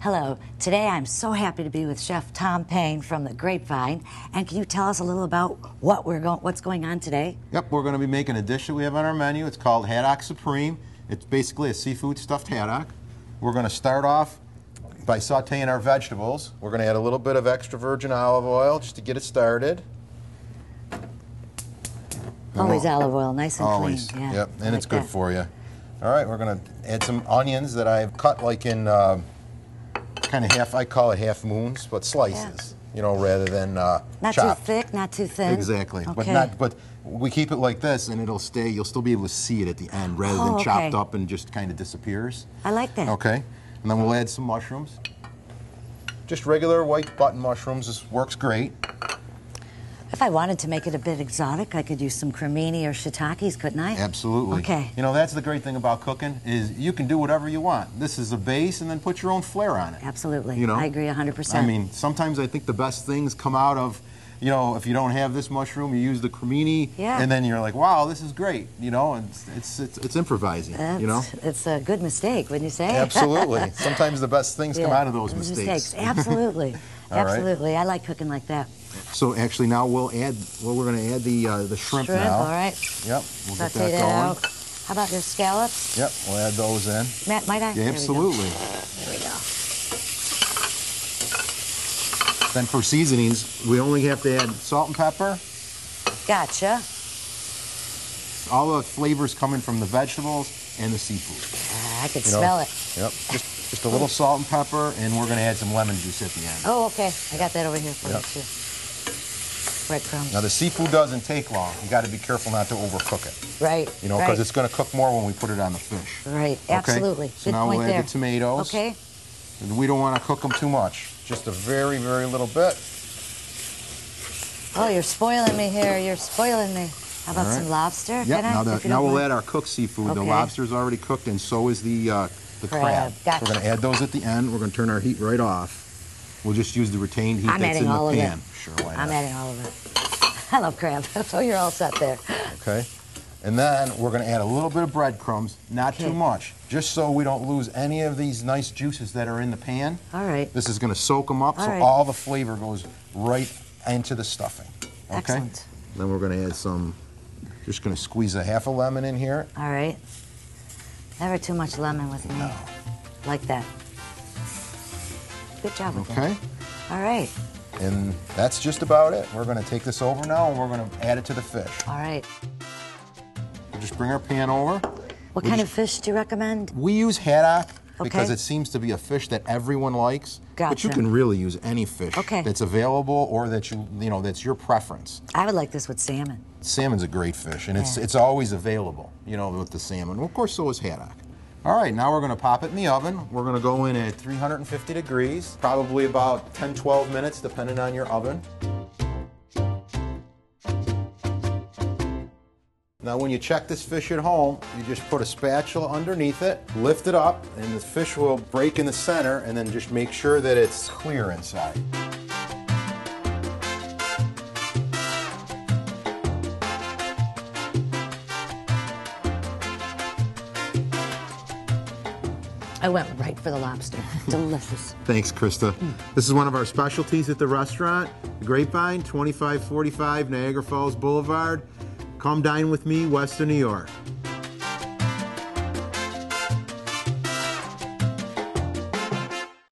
Hello. Today I'm so happy to be with Chef Tom Payne from the Grapevine. And can you tell us a little about what's going on today? Yep, we're going to be making a dish that we have on our menu. It's called Haddock Supreme. It's basically a seafood stuffed haddock. We're going to start off by sauteing our vegetables. We're going to add a little bit of extra virgin olive oil just to get it started. Always olive oil, nice and Always, clean. Yeah, yep, and it's good that. for you. All right, we're going to add some onions that I've cut like in kind of half, I call it half moons, but slices, you know, rather than not chopped. too thick, not too thin. Exactly, Okay. but we keep it like this and it'll stay, you'll still be able to see it at the end rather than chopped up and just kind of disappears. I like that. Okay, and then we'll add some mushrooms. Just regular white button mushrooms, this works great. If I wanted to make it a bit exotic, I could use some cremini or shiitakes, couldn't I? Absolutely. Okay. You know, that's the great thing about cooking is you can do whatever you want. This is a base and then put your own flair on it. Absolutely. You know? I agree 100%. I mean, sometimes I think the best things come out of, you know, if you don't have this mushroom, you use the cremini, and then you're like, wow, this is great, you know, and it's improvising, you know? It's a good mistake, wouldn't you say? Absolutely. Sometimes the best things come out of those mistakes. Absolutely. Absolutely. I like cooking like that. So actually now we're going to add the shrimp now. All right. Yep, we'll get Saute that going. out. How about your scallops? Yep, we'll add those in. Matt, might I? Yeah, absolutely. There we go. Then for seasonings, we only have to add salt and pepper. Gotcha. All the flavors coming from the vegetables and the seafood. I could smell it. Yep, just a little salt and pepper, and we're going to add some lemon juice at the end. Oh, okay. I got that over here for you, too. Breadcrumbs. Now, the seafood doesn't take long. You got to be careful not to overcook it. Right. You know, because it's going to cook more when we put it on the fish. Right, absolutely. Okay? So Good now point we'll add there. the tomatoes. Okay. And we don't want to cook them too much. Just a very, very little bit. Oh, you're spoiling me here. You're spoiling me. How about some lobster? Yep, now we'll add our cooked seafood. Okay. The lobster's already cooked, and so is the crab. Gotcha. We're going to add those at the end. We're going to turn our heat right off. We'll just use the retained heat that's in the pan. Sure, why not? I'm adding all of it. I love crab, so you're all set there. Okay. And then we're going to add a little bit of breadcrumbs, not too much, just so we don't lose any of these nice juices that are in the pan. All right. This is going to soak them up all the flavor goes right into the stuffing. Okay? Excellent. Then we're going to add some, just going to squeeze a half a lemon in here. All right. Never too much lemon with me. No. Like that. Good job with that. Okay. All right. And that's just about it. We're going to take this over now and we're going to add it to the fish. All right. We'll just bring our pan over. What kind of fish do you recommend? We use haddock because it seems to be a fish that everyone likes. Gotcha. But you can really use any fish that's available or that you know that's your preference. I would like this with salmon. Salmon's a great fish, and it's always available, you know, with the salmon. Well, of course, so is haddock. All right, now we're going to pop it in the oven. We're going to go in at 350 degrees, probably about 10-12 minutes, depending on your oven. Now, when you check this fish at home, you just put a spatula underneath it, lift it up, and the fish will break in the center, and then just make sure that it's clear inside. I went right for the lobster. Delicious. Thanks, Krista. This is one of our specialties at the restaurant, Grapevine, 2545 Niagara Falls Boulevard. Come dine with me, west of New York.